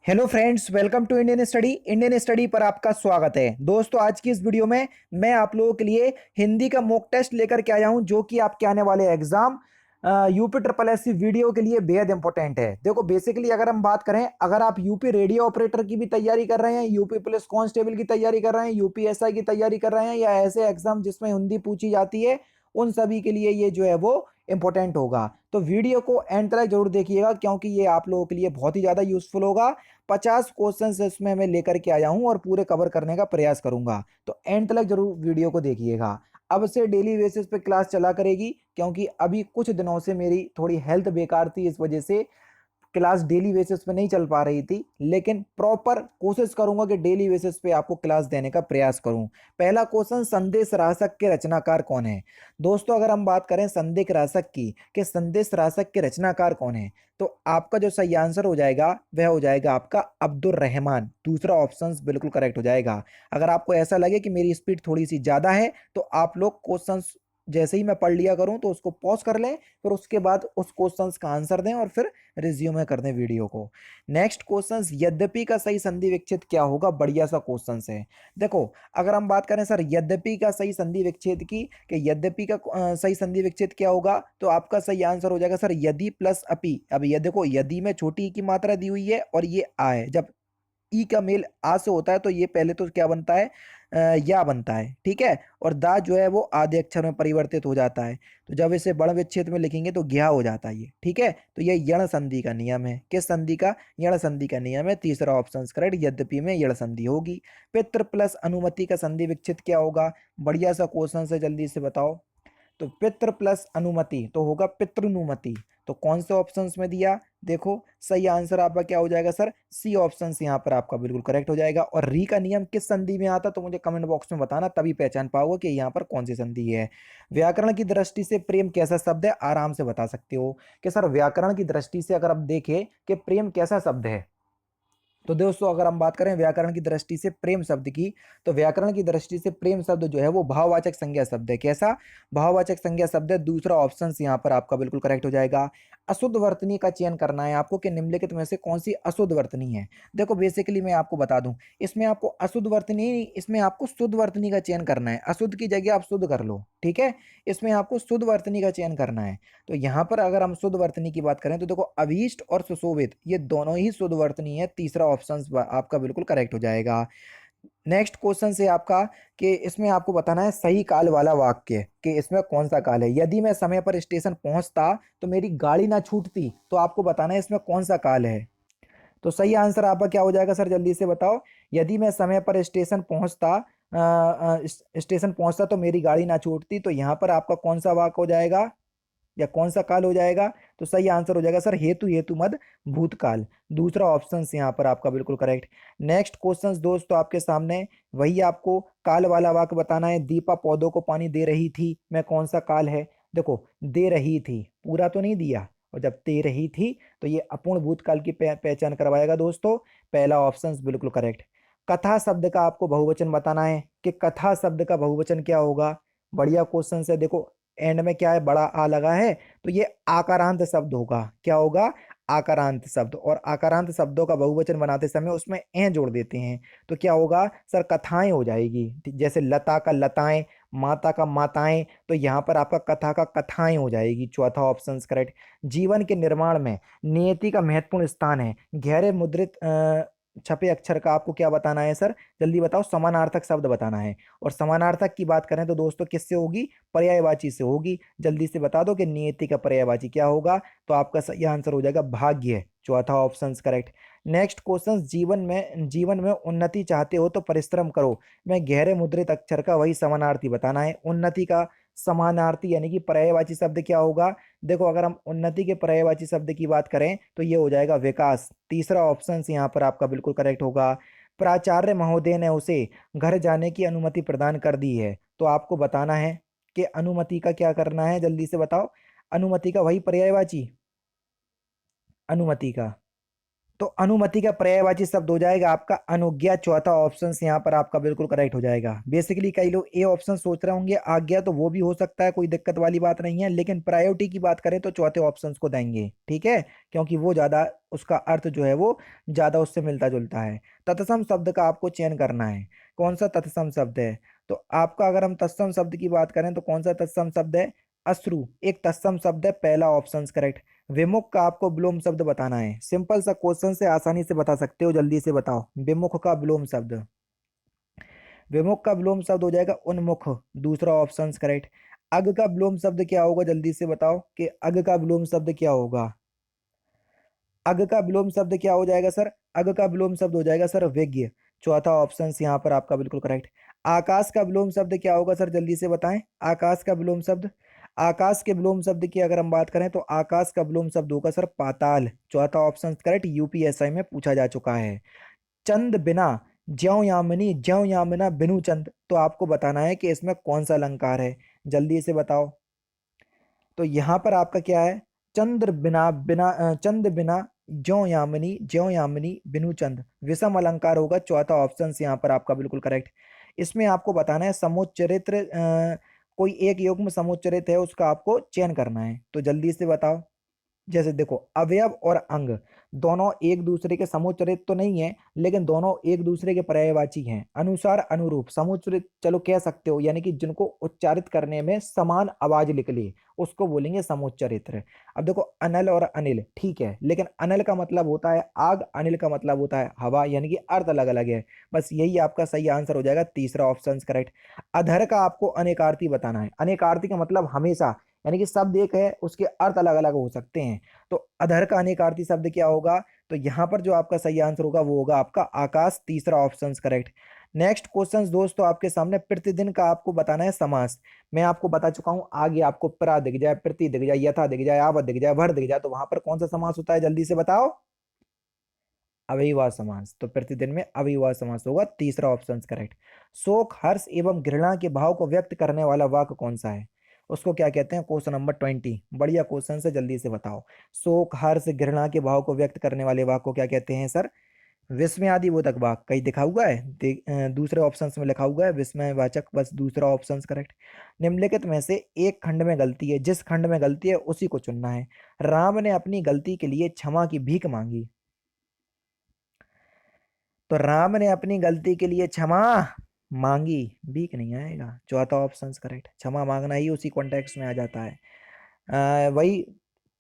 Hello friends, welcome to Indian study पर आपका स्वागत है। दोस्तों, आज की इस वीडियो में मैं आप लोगों के लिए हिंदी का मॉक टेस्ट लेकर के आया हूं, जो कि आपके आने वाले exam UP triple S C video के लिए बेहद इंपॉर्टेंट है। देखो, बेसिकली अगर हम बात करें, अगर आप यूपी रेडियो ऑपरेटर की भी तैयारी कर रहे हैं, यूपी पुलिस कांस्टेबल की तैयारी कर रहे हैं, यूपी एसआई की तैयारी कर रहे हैं, या ऐसे एग्जाम जिसमें हिंदी पूछी जाती है, उन सभी के लिए ये जो है वो इंपॉर्टेंट होगा। तो वीडियो को एंड तक जरूर देखिएगा, क्योंकि ये आप लोगों के लिए बहुत ही ज़्यादा यूजफुल होगा। 50 क्वेश्चन इसमें मैं लेकर के आया हूं और पूरे कवर करने का प्रयास करूंगा, तो एंड तक जरूर वीडियो को देखिएगा। अब से डेली बेसिस पे क्लास चला करेगी, क्योंकि अभी कुछ दिनों से मेरी थोड़ी हेल्थ बेकार थी, इस वजह से क्लास डेली बेसिस पे नहीं चल पा रही थी। लेकिन प्रॉपर कोशिश करूंगा कि डेली बेसिस पे आपको क्लास देने का प्रयास करूं। पहला क्वेश्चन, संदेश राशक के रचनाकार कौन है? दोस्तों, अगर हम बात करें संदेश राशक की, कि संदेश राशक के रचनाकार कौन है, तो आपका जो सही आंसर हो जाएगा वह हो जाएगा आपका अब्दुल रहमान। दूसरा ऑप्शन बिल्कुल करेक्ट हो जाएगा। अगर आपको ऐसा लगे कि मेरी स्पीड थोड़ी सी ज्यादा है, तो आप लोग क्वेश्चन जैसे ही मैं पढ़ लिया करूं तो उसको पॉज कर लें, फिर उसके बाद उस क्वेश्चंस का आंसर दें और फिर रिज्यूमे कर दें वीडियो को। नेक्स्ट क्वेश्चन, यद्यपि का सही संधि विच्छेद क्या होगा? बढ़िया सा क्वेश्चन है। देखो, अगर हम बात करें सर यद्यपि का सही संधि विच्छेद की, कि यद्यपि का सही संधि विच्छेद क्या होगा, तो आपका सही आंसर हो जाएगा सर यदि प्लस अपि। अब ये देखो, यदि में छोटी ई की मात्रा दी हुई है और ये आ है, जब ई का मेल आ से होता है तो ये पहले तो क्या बनता है, या बनता है, ठीक है। और दा जो है वो आधे अक्षर में परिवर्तित हो जाता है, तो जब इसे बड़ विच्छेद में लिखेंगे तो ज्ञा हो जाता है ये, ठीक है। तो ये यण संधि का नियम है। किस संधि का? यण संधि का नियम है। तीसरा ऑप्शन करेक्ट, यद्यपि में यण संधि होगी। पितृ प्लस अनुमति का संधि विच्छेद क्या होगा? बढ़िया सा क्वेश्चन है, जल्दी से बताओ। तो पितृ प्लस अनुमति तो होगा पितृनुमति। तो कौन से ऑप्शंस में दिया? देखो, सही आंसर आपका क्या हो जाएगा सर? सी ऑप्शन यहाँ पर आपका बिल्कुल करेक्ट हो जाएगा। और री का नियम किस संधि में आता, तो मुझे कमेंट बॉक्स में बताना, तभी पहचान पाओगे कि यहाँ पर कौन सी संधि है। व्याकरण की दृष्टि से प्रेम कैसा शब्द है? आराम से बता सकते हो कि सर व्याकरण की दृष्टि से अगर आप देखें कि प्रेम कैसा शब्द है, तो दोस्तों अगर हम बात करें व्याकरण की दृष्टि से प्रेम शब्द की, तो व्याकरण की दृष्टि से प्रेम शब्द जो है वो भाववाचक संज्ञा शब्द है। कैसा? भाववाचक संज्ञा शब्द है। दूसरा ऑप्शन यहाँ पर आपका बिल्कुल करेक्ट हो जाएगा। अशुद्ध वर्तनी का चयन करना है आपको कि निम्नलिखित में से कौन सी अशुद्ध वर्तनी है। देखो, बेसिकली मैं आपको बता दूं, इसमें आपको अशुद्ध वर्तनी नहीं, इसमें आपको शुद्ध वर्तनी का चयन करना है। अशुद्ध की जगह आप शुद्ध कर लो, ठीक है। इसमें आपको शुद्ध वर्तनी का चयन करना है। तो यहाँ पर अगर हम शुद्ध वर्तनी की बात करें, तो देखो, अभीष्ट और सुशोभित ये दोनों ही शुद्ध वर्तनी है। तीसरा ऑप्शन आपका बिल्कुल करेक्ट हो जाएगा। नेक्स्ट क्वेश्चन से आपका, कि इसमें आपको बताना है सही काल वाला वाक्य, कि इसमें कौन सा काल है। यदि मैं समय पर स्टेशन पहुंचता तो मेरी गाड़ी ना छूटती, तो आपको बताना है इसमें कौन सा काल है। तो सही आंसर आपका क्या हो जाएगा सर? जल्दी से बताओ। यदि मैं समय पर स्टेशन पहुंचता तो मेरी गाड़ी ना छूटती, तो यहाँ पर आपका कौन सा वाक्य हो जाएगा, या कौन सा काल हो जाएगा? तो सही आंसर हो जाएगा सर हेतु हेतु मद भूतकाल। दूसरा ऑप्शन यहाँ पर आपका बिल्कुल करेक्ट। नेक्स्ट क्वेश्चन दोस्तों आपके सामने, वही आपको काल वाला वाक्य बताना है। दीपा पौधों को पानी दे रही थी, मैं कौन सा काल है? देखो, दे रही थी पूरा तो नहीं दिया, और जब दे रही थी तो ये अपूर्ण भूतकाल की पहचान करवाएगा दोस्तों। पहला ऑप्शन बिल्कुल करेक्ट। कथा शब्द का आपको बहुवचन बताना है, कि कथा शब्द का बहुवचन क्या होगा। बढ़िया क्वेश्चन है। देखो, एंड में क्या है, बड़ा आ लगा है, तो ये आकारांत शब्द होगा। क्या होगा? आकारांत शब्द। और आकारांत शब्दों का बहुवचन बनाते समय उसमें ए जोड़ देते हैं, तो क्या होगा सर? कथाएं हो जाएगी। जैसे लता का लताएं, माता का माताएं, तो यहाँ पर आपका कथा का कथाएं हो जाएगी। चौथा ऑप्शन करेक्ट। जीवन के निर्माण में नियति का महत्वपूर्ण स्थान है। गहरे मुद्रित छपे अक्षर का आपको क्या बताना है सर? जल्दी बताओ। समानार्थक शब्द बताना है। और समानार्थक की बात करें तो दोस्तों किससे होगी? पर्यायवाची से होगी। जल्दी से बता दो कि नियति का पर्यायवाची क्या होगा। तो आपका सही आंसर हो जाएगा भाग्य। चौथा ऑप्शन करेक्ट। नेक्स्ट क्वेश्चन, जीवन में उन्नति चाहते हो तो परिश्रम करो, मैं गहरे मुद्रित अक्षर का वही समानार्थी बताना है। उन्नति का समानार्थी यानी कि पर्यायवाची शब्द क्या होगा? देखो, अगर हम उन्नति के पर्यायवाची शब्द की बात करें तो ये हो जाएगा विकास। तीसरा ऑप्शन यहाँ पर आपका बिल्कुल करेक्ट होगा। प्राचार्य महोदय ने उसे घर जाने की अनुमति प्रदान कर दी है, तो आपको बताना है कि अनुमति का क्या करना है। जल्दी से बताओ। अनुमति का वही पर्यायवाची, अनुमति का तो अनुमति का पर्यायवाची शब्द हो जाएगा आपका अनुज्ञा। चौथा ऑप्शन यहाँ पर आपका बिल्कुल करेक्ट हो जाएगा। बेसिकली कई लोग ए ऑप्शन सोच रहे होंगे आज्ञा, तो वो भी हो सकता है, कोई दिक्कत वाली बात नहीं है, लेकिन प्रायोरिटी की बात करें तो चौथे ऑप्शन को देंगे, ठीक है, क्योंकि वो ज्यादा उसका अर्थ जो है वो ज्यादा उससे मिलता जुलता है। तत्सम शब्द का आपको चयन करना है। कौन सा तत्सम शब्द है? तो आपका अगर हम तत्सम शब्द की बात करें तो कौन सा तत्सम शब्द है? अश्रु एक तत्सम शब्द है, पहला ऑप्शन करेक्ट। विमुख का आपको विलोम शब्द बताना है। सिंपल सा क्वेश्चन से आसानी से बता सकते हो, जल्दी से बताओ। विमुख का विलोम शब्द, विमुख का विलोम शब्द हो जाएगा उन्मुख, दूसरा ऑप्शन करेक्ट। अग का विलोम शब्द क्या होगा? जल्दी से बताओ कि अग का विलोम शब्द क्या होगा। अग का विलोम शब्द क्या हो जाएगा सर? अग का विलोम शब्द हो जाएगा सर विज्ञ। चौथा ऑप्शन यहाँ पर आपका बिल्कुल करेक्ट। आकाश का विलोम शब्द क्या होगा सर? जल्दी से बताएं। आकाश का विलोम शब्द, आकाश के विलोम शब्द की अगर हम बात करें तो आकाश का विलोम शब्द होगा सर पाताल। चौथा ऑप्शन करेक्ट, यूपीएसआई में पूछा जा चुका है। चंद बिना, ज्यों यामिनी, ज्यों यामिना बिनु चंद, तो आपको बताना है कि इसमें कौन सा अलंकार है, जल्दी से बताओ। तो यहाँ पर आपका क्या है? चंद्र बिना, चंद बिना ज्यों यामिनी बिनु चंद, विषम अलंकार होगा। चौथा ऑप्शन यहाँ पर आपका बिल्कुल करेक्ट। इसमें आपको बताना है समुच्चरित्र, कोई एक युग्म समुच्चरित है उसका आपको चयन करना है, तो जल्दी से बताओ। जैसे देखो अवयव और अंग दोनों एक दूसरे के समुच्चरित तो नहीं है, लेकिन दोनों एक दूसरे के पर्यायवाची हैं। अनुसार अनुरूप समुच्चरित चलो कह सकते हो, यानी कि जिनको उच्चारित करने में समान आवाज निकले उसको बोलेंगे समुच्चरित्र। अब देखो अनल और अनिल ठीक है, लेकिन अनल का मतलब होता है आग, अनिल का मतलब होता है हवा, यानी कि अर्थ अलग अलग है। बस यही आपका सही आंसर हो जाएगा, तीसरा ऑप्शन करेक्ट। अधर का आपको अनेकार्थी बताना है। अनेकार्थी का मतलब हमेशा, यानी कि शब्द एक है उसके अर्थ अलग अलग हो सकते हैं। तो अधर का अनेकार्थी शब्द क्या होगा? तो यहां पर जो आपका सही आंसर होगा वो होगा आपका आकाश, तीसरा ऑप्शन करेक्ट। नेक्स्ट क्वेश्चन दोस्तों आपके सामने, प्रतिदिन का आपको बताना है समास। मैं आपको बता चुका हूं, आगे आपको प्रा दिख जाए, प्रति दिख जाए, यथा दिख जाए, आवत दिख जाए, भर दिख जाए, तो वहां पर कौन सा समास होता है, जल्दी से बताओ। अव्ययीभाव समास, तो प्रतिदिन में अव्ययीभाव समास होगा, तीसरा ऑप्शन करेक्ट। शोक, हर्ष एवं घृणा के भाव को व्यक्त करने वाला वाक्य कौन सा है? उसको क्या कहते हैं? क्वेश्चन नंबर 20, बढ़िया क्वेश्चन से, जल्दी से बताओ। शोक, हर्ष, घृणा के भाव को व्यक्त करने वाले वाक्य को क्या कहते हैं सर? विस्मयादि बोधक वाक्य। कहीं दिखा हुआ है? दूसरे ऑप्शन में लिखा हुआ है विस्मयवाचक, बस दूसरा ऑप्शन करेक्ट। निम्नलिखित में से एक खंड में गलती है, जिस खंड में गलती है उसी को चुनना है। राम ने अपनी गलती के लिए क्षमा की भीख मांगी। तो राम ने अपनी गलती के लिए क्षमा मांगी, भीख नहीं आएगा, चौथा ऑप्शन करेक्ट। क्षमा मांगना ही उसी कॉन्टेक्स्ट में आ जाता है। वही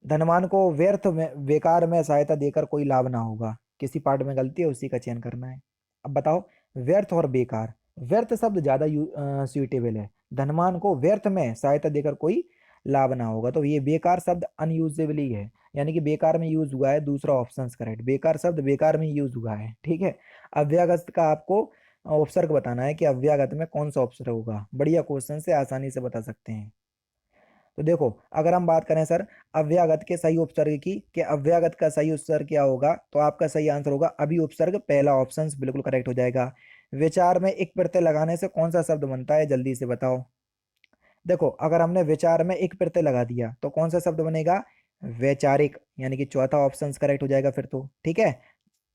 धनवान को व्यर्थ में, बेकार में सहायता देकर कोई लाभ ना होगा, किसी पार्ट में गलती है उसी का चयन करना है। अब बताओ, व्यर्थ और बेकार, व्यर्थ शब्द ज्यादा सुइटेबल है। धनवान को व्यर्थ में सहायता देकर कोई लाभ ना होगा, तो ये बेकार शब्द अनयूजेबल ही है, यानी कि बेकार में यूज हुआ है, दूसरा ऑप्शन करेक्ट। बेकार शब्द बेकार में यूज हुआ है, ठीक है। अव्यागत का आपको उपसर्ग बताना है कि अव्यागत में कौन सा उपसर्ग होगा। बढ़िया क्वेश्चन से आसानी से बता सकते हैं। तो देखो अगर हम बात करें सर अव्यागत के सही उपसर्ग की, कि अव्यागत का सही उपसर्ग क्या होगा, तो आपका सही आंसर होगा अभी उपसर्ग, पहला ऑप्शन बिल्कुल करेक्ट हो जाएगा। विचार में एक प्रत्यय लगाने से कौन सा शब्द बनता है, जल्दी से बताओ। देखो अगर हमने विचार में एक प्रत्यय लगा दिया तो कौन सा शब्द बनेगा? वैचारिक, यानी कि चौथा ऑप्शन करेक्ट हो जाएगा फिर तो, ठीक है।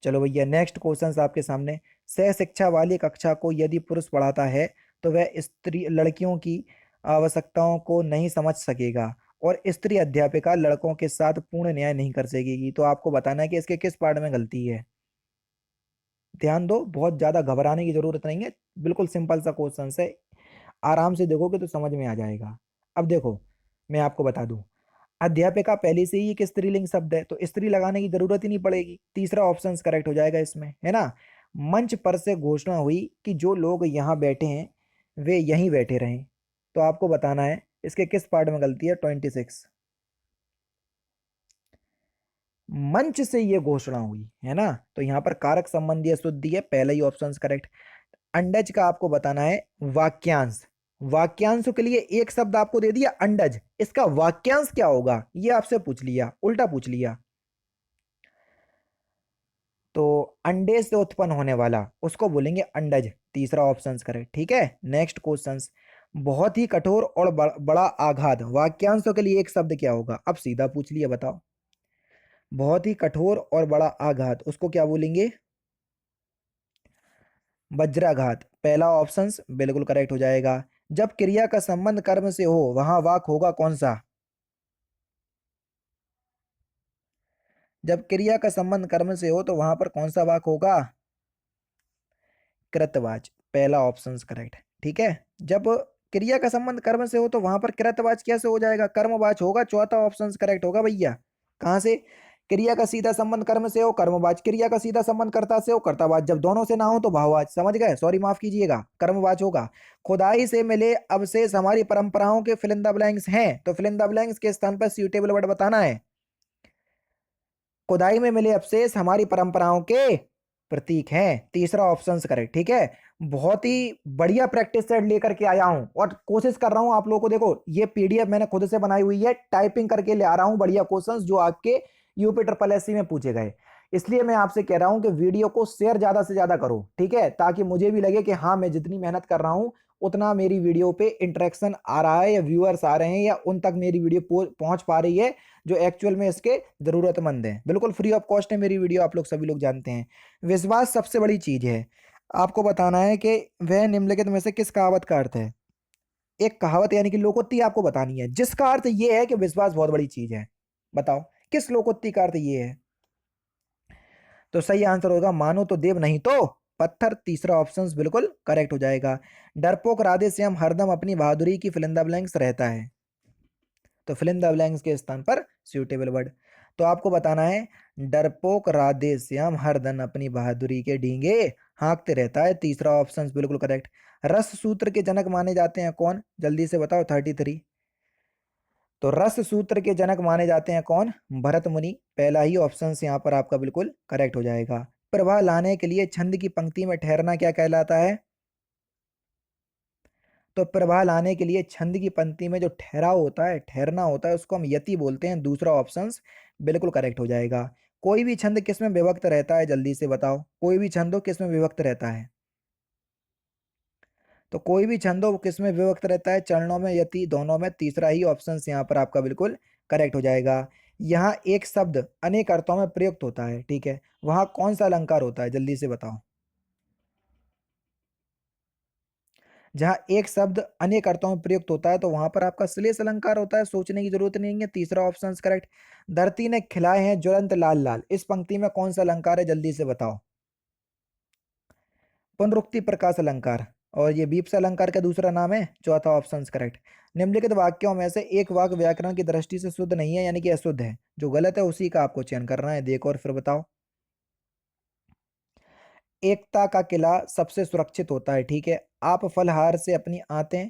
चलो भैया नेक्स्ट क्वेश्चन आपके सामने। सह शिक्षा वाली कक्षा को यदि पुरुष पढ़ाता है तो वह स्त्री लड़कियों की आवश्यकताओं को नहीं समझ सकेगा, और स्त्री अध्यापिका लड़कों के साथ पूर्ण न्याय नहीं कर सकेगी। तो आपको बताना है कि इसके किस पार्ट में गलती है। ध्यान दो, बहुत ज्यादा घबराने की जरूरत नहीं है, बिल्कुल सिंपल सा क्वेश्चन है, आराम से देखोगे तो समझ में आ जाएगा। अब देखो मैं आपको बता दूं, अध्यापिका पहले से ही एक स्त्रीलिंग शब्द है, तो स्त्री लगाने की जरूरत ही नहीं पड़ेगी, तीसरा ऑप्शन करेक्ट हो जाएगा इसमें, है ना। मंच पर से घोषणा हुई कि जो लोग यहाँ बैठे हैं वे यहीं बैठे रहें, तो आपको बताना है इसके किस पार्ट में गलती है। 26, मंच से ये घोषणा हुई है ना, तो यहाँ पर कारक संबंधी अशुद्धि है, पहला ही ऑप्शन करेक्ट। अंडज का आपको बताना है वाक्यांश। वाक्यांशों के लिए एक शब्द आपको दे दिया अंडज, इसका वाक्यांश क्या होगा ये आपसे पूछ लिया, उल्टा पूछ लिया। तो अंडे से उत्पन्न होने वाला उसको बोलेंगे अंडज, तीसरा ऑप्शन करेक्ट, ठीक है। नेक्स्ट क्वेश्चन, बहुत ही कठोर और बड़ा आघात, वाक्यांशों के लिए एक शब्द क्या होगा, अब सीधा पूछ लिया बताओ। बहुत ही कठोर और बड़ा आघात, उसको क्या बोलेंगे? वज्राघात। पहला ऑप्शन बिल्कुल करेक्ट हो जाएगा। जब क्रिया का संबंध कर्म से हो वहां वाक होगा कौन सा? जब क्रिया का संबंध कर्म से हो तो वहां पर कौन सा वाक होगा? कृतवाच। पहला ऑप्शन करेक्ट। ठीक है। जब क्रिया का संबंध कर्म से हो तो वहां पर कृतवाच कैसे हो जाएगा? कर्मवाच होगा। चौथा ऑप्शन करेक्ट होगा भैया। कहां से? क्रिया का सीधा संबंध कर्म से हो कर्मवाच, क्रिया का सीधा संबंध कर्ता से हो कर्तावाच, जब दोनों से ना हो तो भाववाच। समझ गए? सॉरी माफ कीजिएगा, कर्मवाच होगा। खुदाई से मिले अवशेष हमारी परंपराओं के फिल इन द ब्लैंक्स हैं, तो फिल इन द ब्लैंक्स के स्थान पर सूटेबल वर्ड बताना है। खुदाई में मिले अवशेष हमारी परंपराओं के प्रतीक हैं। तीसरा ऑप्शन करेक्ट। ठीक है। बहुत ही बढ़िया प्रैक्टिस सेट लेकर के आया हूं और कोशिश कर रहा हूं आप लोगों को। देखो ये पीडीएफ मैंने खुद से बनाई हुई है, टाइपिंग करके ले आ रहा हूं बढ़िया क्वेश्चंस जो आपके यूपी ट्रिपल एससी में पूछे गए। इसलिए मैं आपसे कह रहा हूं कि वीडियो को शेयर ज्यादा से ज्यादा करो, ठीक है, ताकि मुझे भी लगे कि हाँ मैं जितनी मेहनत कर रहा हूं उतना मेरी वीडियो पे इंटरेक्शन आ रहा है या व्यूअर्स आ रहे हैं या उन तक मेरी वीडियो पहुंच पा रही है जो एक्चुअल में इसके जरूरतमंद हैं। बिल्कुल फ्री ऑफ कॉस्ट है मेरी वीडियो, आप लोग सभी लोग जानते हैं। विश्वास सबसे बड़ी चीज है। आपको बताना है कि वह निम्नलिखित में से किस कहावत का अर्थ है। एक कहावत यानी कि लोकोक्ति आपको बतानी है जिसका अर्थ यह है कि विश्वास बहुत बड़ी चीज है। बताओ किस लोकोक्ति का अर्थ ये है? तो सही आंसर होगा मानो तो देव नहीं तो पत्थर। तीसरा ऑप्शन बिल्कुल करेक्ट हो जाएगा। डरपोक राधे श्याम हरदम अपनी बहादुरी की फिलिंदा ब्लैंक्स रहता है, तो फिल इन द ब्लैंक्स के स्थान पर सूटेबल वर्ड। तो आपको बताना है डरपोक राधे श्याम हर दिन अपनी बहादुरी के डींगे हाँकते रहता है। तीसरा ऑप्शन बिल्कुल करेक्ट। रस सूत्र के जनक माने जाते हैं कौन? जल्दी से बताओ 33। तो रस सूत्र के जनक माने जाते हैं कौन? भरत मुनि। पहला ही ऑप्शन यहाँ पर आपका बिल्कुल करेक्ट हो जाएगा। प्रवाह लाने के लिए छंद की पंक्ति में ठहरना क्या कहलाता है? तो प्रवाह लाने के लिए छंद की पंक्ति में जो ठहराव होता है, ठहरना होता है, उसको हम यति बोलते हैं। दूसरा ऑप्शन बिल्कुल करेक्ट हो जाएगा। कोई भी छंद किस में विभक्त रहता है? जल्दी से बताओ, कोई भी छंद हो किस में विभक्त रहता है? तो कोई भी छंद हो किस में विभक्त रहता है? चरणों में, यति, दोनों में। तीसरा ही ऑप्शन यहाँ पर आपका बिल्कुल करेक्ट हो जाएगा। यहाँ एक शब्द अनेक अर्थों में प्रयुक्त होता है, ठीक है, वहां कौन सा अलंकार होता है? जल्दी से बताओ। जहां एक शब्द अनेक अर्थों में प्रयुक्त होता है तो वहां पर आपका श्लेष अलंकार होता है, सोचने की जरूरत नहीं है। तीसरा ऑप्शन करेक्ट। धरती ने खिलाए हैं ज्वलंत लाल लाल, इस पंक्ति में कौन सा अलंकार है? जल्दी से बताओ। पुनरुक्ति प्रकाश अलंकार। और ये बीप्स अलंकार का दूसरा नाम है। चौथा ऑप्शन करेक्ट। निम्नलिखित वाक्यों में से एक वाक्य व्याकरण की दृष्टि से शुद्ध नहीं है यानी कि अशुद्ध है, जो गलत है उसी का आपको चयन करना है। देखो और फिर बताओ। एकता का किला सबसे सुरक्षित होता है, ठीक है, आप फलहार से अपनी आंतें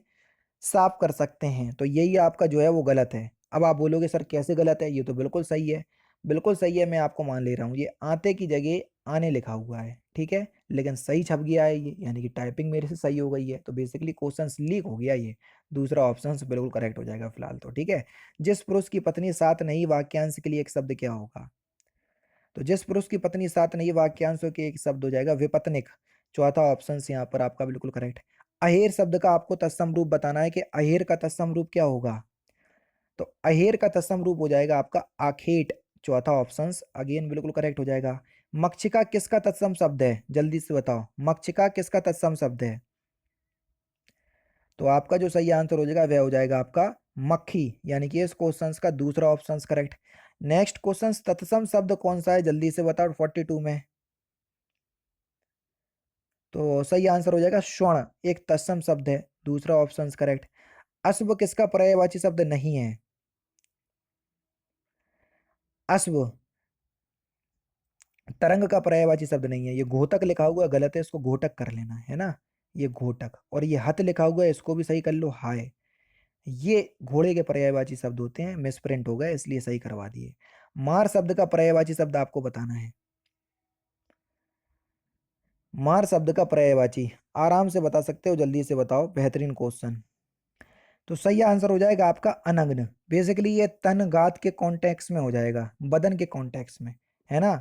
साफ कर सकते हैं, तो यही आपका जो है वो गलत है। अब आप बोलोगे सर कैसे गलत है? ये तो बिल्कुल सही है। बिल्कुल सही है, मैं आपको मान ले रहा हूँ। ये आते की जगह आने लिखा हुआ है, ठीक है, लेकिन सही छप गया है ये, यानी कि टाइपिंग मेरे से सही हो गई है, तो बेसिकली क्वेश्चन लीक हो गया ये। दूसरा ऑप्शन बिल्कुल करेक्ट हो जाएगा फिलहाल तो, ठीक है। जिस पुरुष की पत्नी साथ नहीं, वाक्यांश के लिए एक शब्द क्या होगा? तो जिस पुरुष की पत्नी साथ नहीं, वाक्यांशों के एक शब्द हो जाएगा विपत्निक। चौथा ऑप्शन यहाँ पर आपका बिल्कुल करेक्ट। अहेर शब्द का आपको तत्सम रूप बताना है कि अहेर का तत्सम रूप क्या होगा। तो अहेर का तत्सम रूप हो जाएगा आपका आखेट। चौथा ऑप्शन अगेन बिल्कुल करेक्ट हो जाएगा। मक्षिका किसका तत्सम शब्द है? जल्दी से बताओ, मक्षिका किसका तत्सम शब्द है? तो आपका जो सही आंसर हो जाएगा वह हो जाएगा आपका मक्खी, यानी कि इस क्वेश्चन का दूसरा ऑप्शन करेक्ट। नेक्स्ट क्वेश्चन, तत्सम शब्द कौन सा है? जल्दी से बताओ 42 में। तो सही आंसर हो जाएगा स्वर्ण, एक तत्सम शब्द है। दूसरा ऑप्शन करेक्ट। अश्व किसका पर्यायवाची शब्द नहीं है? अश्व तरंग का पर्यायवाची शब्द नहीं है। ये घोतक लिखा हुआ गलत है, इसको घोटक कर लेना है ना। ये घोटक, और ये हत लिखा हुआ है इसको भी सही कर लो, हाय। ये घोड़े के पर्यायवाची शब्द होते हैं, मिसप्रिंट हो गए इसलिए सही करवा दिए। मार शब्द का पर्यायवाची शब्द आपको बताना है। मार शब्द का पर्यायवाची आराम से बता सकते हो, जल्दी से बताओ, बेहतरीन क्वेश्चन। तो सही आंसर हो जाएगा आपका अनग्न। बेसिकली ये तन गात के कॉन्टेक्स्ट में हो जाएगा, बदन के कॉन्टेक्स्ट में, है ना।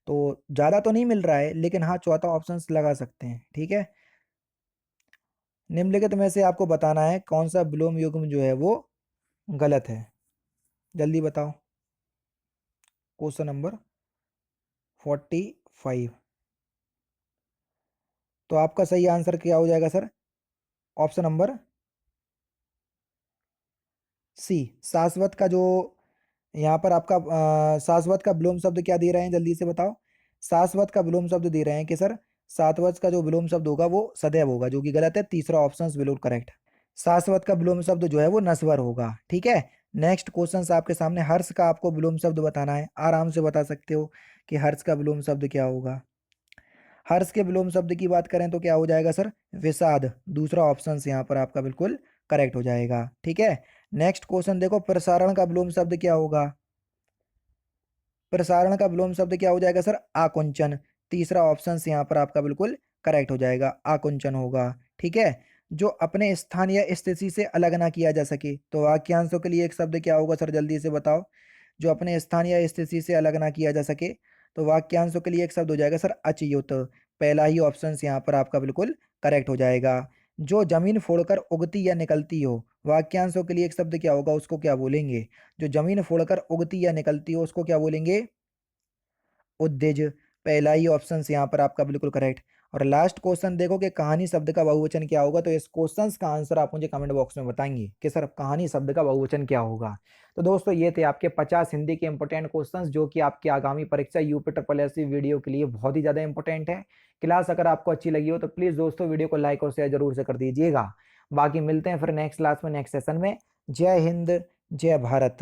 तो ज्यादा तो नहीं मिल रहा है, लेकिन हाँ चौथा ऑप्शन लगा सकते हैं, ठीक है। निम्नलिखित में से आपको बताना है कौन सा विलोम युग्म जो है वो गलत है। जल्दी बताओ। Question number 45। तो आपका सही आंसर क्या हो जाएगा सर? ऑप्शन नंबर सी, शाश्वत का जो यहाँ पर आपका शाश्वत का विलोम शब्द क्या दे रहे हैं, जल्दी से बताओ। शाश्वत का विलोम शब्द दे रहे हैं कि सर शाश्वत का जो विलोम शब्द होगा वो सदैव होगा, जो कि गलत है। तीसरा ऑप्शन बिल्कुल करेक्ट। शाश्वत का विलोम शब्द जो है वो नश्वर होगा। ठीक है। नेक्स्ट क्वेश्चन आपके सामने, हर्ष का आपको विलोम शब्द बताना है। आराम से बता सकते हो कि हर्ष का विलोम शब्द क्या होगा। हर्ष के विलोम शब्द की बात करें तो क्या हो जाएगा सर? विषाद। दूसरा ऑप्शन यहाँ पर आपका बिल्कुल करेक्ट हो जाएगा। ठीक है। नेक्स्ट क्वेश्चन देखो, प्रसारण का विलोम शब्द क्या होगा? प्रसारण का विलोम शब्द क्या हो जाएगा सर? आकुंचन। तीसरा ऑप्शन यहाँ पर आपका बिल्कुल करेक्ट हो जाएगा, आकुंचन होगा। ठीक है। जो अपने स्थान या स्थिति से अलग ना किया जा सके, तो वाक्यांशों के लिए एक शब्द क्या होगा सर, जल्दी से बताओ। जो अपने स्थान या स्थिति से अलग ना किया जा सके, तो वाक्यांशों के लिए एक शब्द हो जाएगा सर अच्युत। पहला ही ऑप्शन यहाँ पर आपका बिल्कुल करेक्ट हो जाएगा। जो जमीन फोड़कर उगती या निकलती हो, वाक्यांशों के लिए एक शब्द क्या होगा, उसको क्या बोलेंगे? जो जमीन फोड़कर उगती या निकलती हो उसको क्या बोलेंगे? उद्देज। पहला ही ऑप्शन यहाँ पर आपका बिल्कुल करेक्ट। और लास्ट क्वेश्चन देखो कि कहानी शब्द का बहुवचन क्या होगा। तो इस क्वेश्चन का आंसर आप मुझे कमेंट बॉक्स में बताएंगे कि सर कहानी शब्द का बहुवचन क्या होगा। तो दोस्तों ये थे आपके 50 हिंदी के इंपॉर्टेंट क्वेश्चंस, जो कि आपकी आगामी परीक्षा यूपी ट्रिपल एससी वीडियो के लिए बहुत ही ज्यादा इंपॉर्टेंट है। क्लास अगर आपको अच्छी लगी हो तो प्लीज दोस्तों वीडियो को लाइक और शेयर जरूर से कर दीजिएगा। बाकी मिलते हैं फिर नेक्स्ट क्लास में, नेक्स्ट सेशन में। जय हिंद, जय भारत।